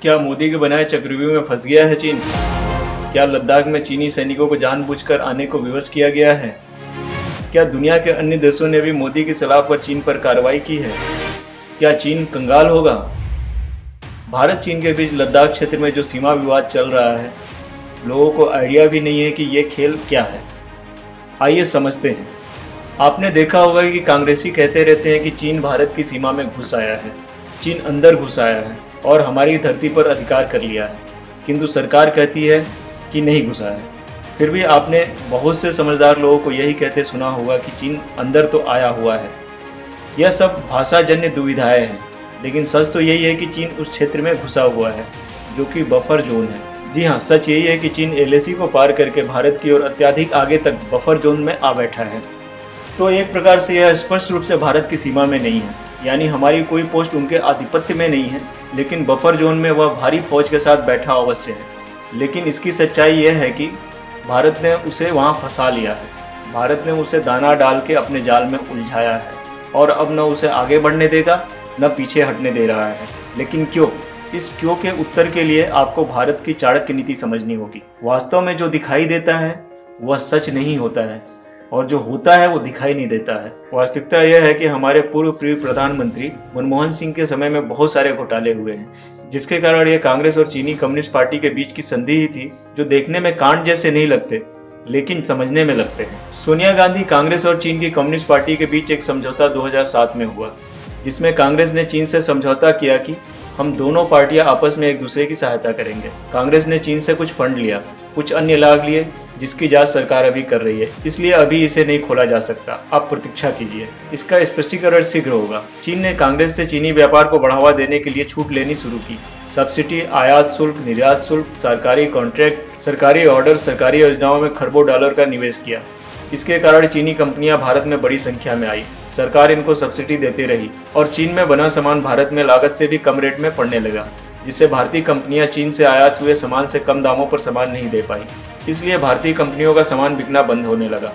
क्या मोदी के बनाए चक्रव्यूह में फंस गया है चीन? क्या लद्दाख में चीनी सैनिकों को जानबूझकर आने को विवश किया गया है? क्या दुनिया के अन्य देशों ने भी मोदी की सलाह पर चीन पर कार्रवाई की है? क्या चीन कंगाल होगा? भारत चीन के बीच लद्दाख क्षेत्र में जो सीमा विवाद चल रहा है, लोगों को आइडिया भी नहीं है कि ये खेल क्या है। आइए समझते हैं। आपने देखा होगा कि कांग्रेसी कहते रहते हैं कि चीन भारत की सीमा में घुस आया है, चीन अंदर घुस आया है और हमारी धरती पर अधिकार कर लिया है, किंतु सरकार कहती है कि नहीं घुसा है। फिर भी आपने बहुत से समझदार लोगों को यही कहते सुना होगा कि चीन अंदर तो आया हुआ है। यह सब भाषाजन्य दुविधाएं हैं, लेकिन सच तो यही है कि चीन उस क्षेत्र में घुसा हुआ है जो कि बफर जोन है। जी हाँ, सच यही है कि चीन एलएसी को पार करके भारत की ओर अत्यधिक आगे तक बफर जोन में आ बैठा है। तो एक प्रकार से यह स्पष्ट रूप से भारत की सीमा में नहीं है, यानी हमारी कोई पोस्ट उनके आधिपत्य में नहीं है, लेकिन बफर जोन में वह भारी फौज के साथ बैठा अवश्य है। लेकिन इसकी सच्चाई यह है कि भारत ने उसे वहां फंसा लिया है। भारत ने उसे दाना डाल के अपने जाल में उलझाया है और अब न उसे आगे बढ़ने देगा न पीछे हटने दे रहा है। लेकिन क्यों? इस क्यों के उत्तर के लिए आपको भारत की चाणक्य नीति समझनी होगी। वास्तव में जो दिखाई देता है वह सच नहीं होता है और जो होता है वो दिखाई नहीं देता है। वास्तविकता यह है कि हमारे पूर्व प्रधानमंत्री मनमोहन सिंह के समय में बहुत सारे घोटाले हुए हैं, जिसके कारण यह कांग्रेस और चीनी कम्युनिस्ट पार्टी के बीच की संधि ही थी, जो देखने में कांड जैसे नहीं लगते लेकिन समझने में लगते हैं। सोनिया गांधी, कांग्रेस और चीन की कम्युनिस्ट पार्टी के बीच एक समझौता 2007 में हुआ, जिसमें कांग्रेस ने चीन से समझौता किया कि हम दोनों पार्टियां आपस में एक दूसरे की सहायता करेंगे। कांग्रेस ने चीन से कुछ फंड लिया, कुछ अन्य लाभ लिए, जिसकी जांच सरकार अभी कर रही है, इसलिए अभी इसे नहीं खोला जा सकता। आप प्रतीक्षा कीजिए, इसका स्पष्टीकरण शीघ्र होगा। चीन ने कांग्रेस से चीनी व्यापार को बढ़ावा देने के लिए छूट लेनी शुरू की। सब्सिडी, आयात शुल्क, निर्यात शुल्क, सरकारी कॉन्ट्रैक्ट, सरकारी ऑर्डर, सरकारी योजनाओं में खरबों डॉलर का निवेश किया। इसके कारण चीनी कंपनियां भारत में बड़ी संख्या में आई। सरकार इनको सब्सिडी देती रही और चीन में बना सामान भारत में लागत से भी कम रेट में पड़ने लगा, जिससे भारतीय कंपनियां चीन से आयात हुए सामान से कम दामों पर सामान नहीं दे पाई। इसलिए भारतीय कंपनियों का सामान बिकना बंद होने लगा।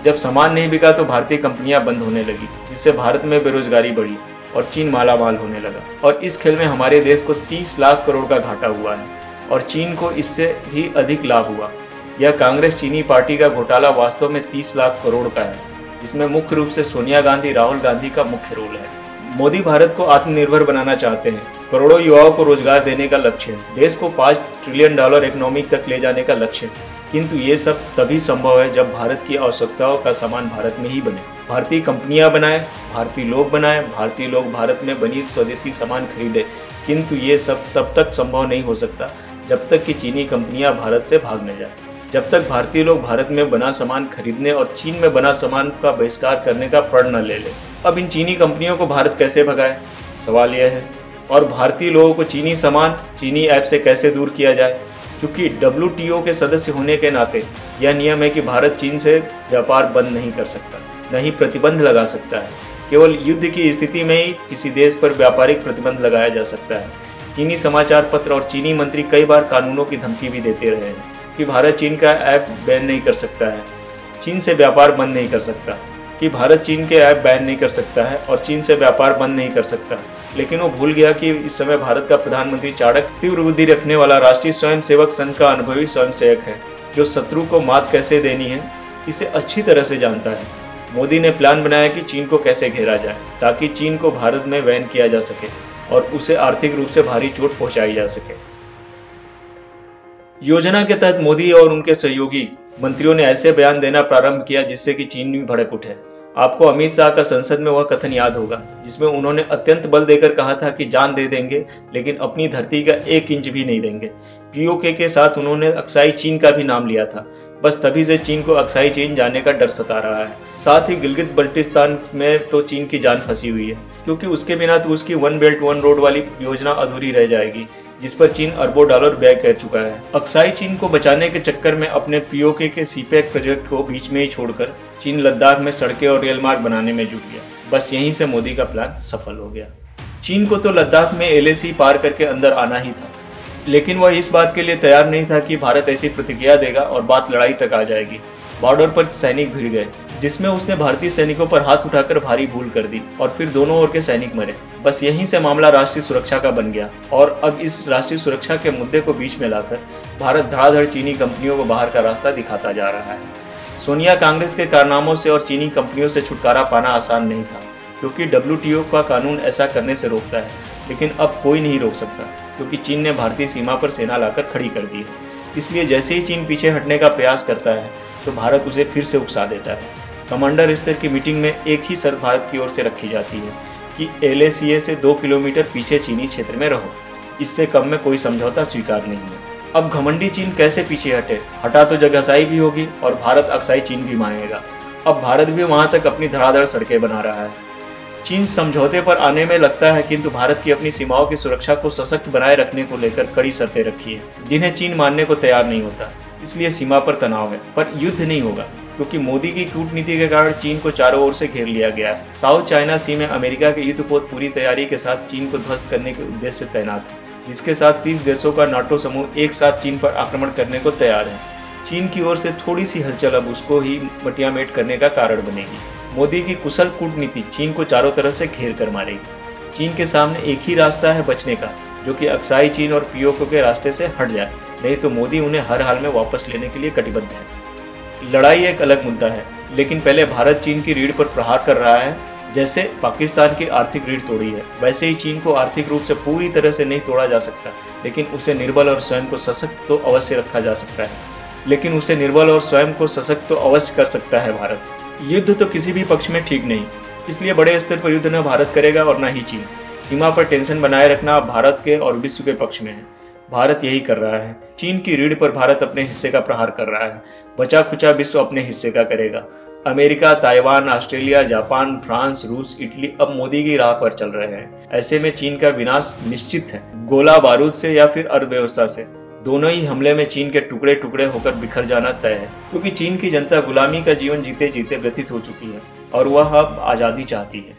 जब सामान नहीं बिका तो भारतीय कंपनियां बंद होने लगी, जिससे भारत में बेरोजगारी बढ़ी और चीन मालामाल होने लगा। और इस खेल में हमारे देश को 30 लाख करोड़ का घाटा हुआ है और चीन को इससे भी अधिक लाभ हुआ। यह कांग्रेस चीनी पार्टी का घोटाला वास्तव में 30 लाख करोड़ का है, जिसमें मुख्य रूप से सोनिया गांधी, राहुल गांधी का मुख्य रोल है। मोदी भारत को आत्मनिर्भर बनाना चाहते हैं। करोड़ों युवाओं को रोजगार देने का लक्ष्य है। देश को $5 ट्रिलियन इकोनॉमी तक ले जाने का लक्ष्य है। किंतु ये सब तभी संभव है जब भारत की आवश्यकताओं का सामान भारत में ही बने, भारतीय कंपनियां बनाएं, भारतीय लोग बनाएं, भारतीय लोग भारत में बनी स्वदेशी सामान खरीदें। किंतु ये सब तब तक संभव नहीं हो सकता जब तक कि चीनी कंपनियां भारत से भाग न जाए। जब तक भारतीय लोग भारत में बना सामान खरीदने और चीन में बना सामान का बहिष्कार करने का प्रण न ले ले। अब इन चीनी कंपनियों को भारत कैसे भगाए, सवाल यह है। और भारतीय लोगों को चीनी सामान, चीनी ऐप से कैसे दूर किया जाए, क्योंकि WTO के सदस्य होने के नाते यह नियम है कि भारत चीन से व्यापार बंद नहीं कर सकता, न ही प्रतिबंध लगा सकता है। केवल युद्ध की स्थिति में ही किसी देश पर व्यापारिक प्रतिबंध लगाया जा सकता है। चीनी समाचार पत्र और चीनी मंत्री कई बार कानूनों की धमकी भी देते रहे हैं कि भारत चीन का ऐप बैन नहीं कर सकता है, चीन से व्यापार बंद नहीं कर सकता, कि भारत चीन के ऐप बैन नहीं कर सकता है और चीन से व्यापार बंद नहीं कर सकता। लेकिन वो भूल गया कि इस समय भारत का प्रधानमंत्री चाणक्य, तीव्र बुद्धि रखने वाला राष्ट्रीय स्वयंसेवक संघ का अनुभवी स्वयंसेवक है, जो शत्रु को मात कैसे देनी है इसे अच्छी तरह से जानता है। मोदी ने प्लान बनाया कि चीन को कैसे घेरा जाए ताकि चीन को भारत में बैन किया जा सके और उसे आर्थिक रूप से भारी चोट पहुंचाई जा सके। योजना के तहत मोदी और उनके सहयोगी मंत्रियों ने ऐसे बयान देना प्रारंभ किया जिससे कि चीन भी भड़क उठे। आपको अमित शाह का संसद में वह कथन याद होगा जिसमें उन्होंने अत्यंत बल देकर कहा था कि जान दे देंगे लेकिन अपनी धरती का 1 इंच भी नहीं देंगे। POK के साथ उन्होंने अक्साई चीन का भी नाम लिया था। बस तभी से चीन को अक्साई चीन जाने का डर सता रहा है। साथ ही गिलगित बल्टिस्तान में तो चीन की जान फंसी हुई है, क्योंकि उसके बिना तो उसकी वन बेल्ट वन रोड वाली योजना अधूरी रह जाएगी, जिस पर चीन अरबों डॉलर व्यय कर चुका है। अक्साई चीन को बचाने के चक्कर में अपने POK के CPEC प्रोजेक्ट को बीच में ही छोड़कर चीन लद्दाख में सड़कें और रेल मार्ग बनाने में जुट गया। बस यहीं से मोदी का प्लान सफल हो गया। चीन को तो लद्दाख में LAC पार करके अंदर आना ही था, लेकिन वह इस बात के लिए तैयार नहीं था कि भारत ऐसी प्रतिक्रिया देगा और बात लड़ाई तक आ जाएगी। बॉर्डर पर सैनिक भिड़ गए, जिसमें उसने भारतीय सैनिकों पर हाथ उठाकर भारी भूल कर दी और फिर दोनों ओर के सैनिक मरे। बस यहीं से मामला राष्ट्रीय सुरक्षा का बन गया और अब इस राष्ट्रीय सुरक्षा के मुद्दे को बीच में लाकर भारत धड़ाधड़ चीनी कंपनियों को बाहर का रास्ता दिखाता जा रहा है। सोनिया कांग्रेस के कारनामों से और चीनी कंपनियों से छुटकारा पाना आसान नहीं था, क्योंकि WTO का कानून ऐसा करने से रोकता है, लेकिन अब कोई नहीं रोक सकता क्योंकि चीन ने भारतीय सीमा पर सेना लाकर खड़ी कर दी है। इसलिए जैसे ही चीन पीछे हटने का प्रयास करता है तो भारत उसे फिर से उकसा देता है। कमांडर स्तर की मीटिंग में एक ही शर्त भारत की ओर से रखी जाती है कि LACA से 2 किलोमीटर पीछे चीनी क्षेत्र में रहो। इससे कम में कोई समझौता स्वीकार नहीं है। अब घमंडी चीन कैसे पीछे हटे? हटा तो जगहसाई भी होगी और भारत अक्साई चीन भी मानेगा। अब भारत भी वहां तक अपनी धड़ाधड़ सड़कें बना रहा है। चीन समझौते पर आने में लगता है, किंतु भारत की अपनी सीमाओं की सुरक्षा को सशक्त बनाए रखने को लेकर कड़ी शर्तें रखी है, जिन्हें चीन मानने को तैयार नहीं होता। इसलिए सीमा पर तनाव है, पर युद्ध नहीं होगा, क्योंकि मोदी की कूटनीति के कारण चीन को चारों ओर से घेर लिया गया है। साउथ चाइना सी में अमेरिका के युद्धपोत पूरी तैयारी के साथ चीन को ध्वस्त करने के उद्देश्य से तैनात है, जिसके साथ 30 देशों का नाटो समूह एक साथ चीन पर आक्रमण करने को तैयार है। चीन की ओर से थोड़ी सी हलचल अब उसको ही मटियामेट करने का कारण बनेगी। मोदी की कुशल कूटनीति चीन को चारों तरफ से घेर कर मारेगी। चीन के सामने एक ही रास्ता है बचने का, जो कि अक्साई चीन और POK के रास्ते से हट जाए, नहीं तो मोदी उन्हें हर हाल में वापस लेने के लिए कटिबद्ध है। लड़ाई एक अलग मुद्दा है, लेकिन पहले भारत चीन की रीढ़ पर प्रहार कर रहा है। जैसे पाकिस्तान की आर्थिक रीढ़ तोड़ी है, वैसे ही चीन को आर्थिक रूप से पूरी तरह से नहीं तोड़ा जा सकता, लेकिन उसे निर्बल और स्वयं को सशक्त तो अवश्य रखा जा सकता है। कर सकता है भारत। युद्ध तो किसी भी पक्ष में ठीक नहीं, इसलिए बड़े स्तर पर युद्ध न भारत करेगा और न ही चीन। सीमा पर टेंशन बनाए रखना भारत के और विश्व के पक्ष में है। भारत यही कर रहा है। चीन की रीढ़ पर भारत अपने हिस्से का प्रहार कर रहा है। बचा खुचा विश्व अपने हिस्से का करेगा। America, Taiwan, Australia, Japan, France, रूस, इटली अब मोदी की राह पर चल रहे हैं। ऐसे में चीन का विनाश निश्चित है, गोला बारूद से या फिर अर्थव्यवस्था से। दोनों ही हमले में चीन के टुकड़े टुकड़े होकर बिखर जाना तय है, क्योंकि चीन की जनता गुलामी का जीवन जीते जीते व्यथित हो चुकी है और वह अब आजादी चाहती है।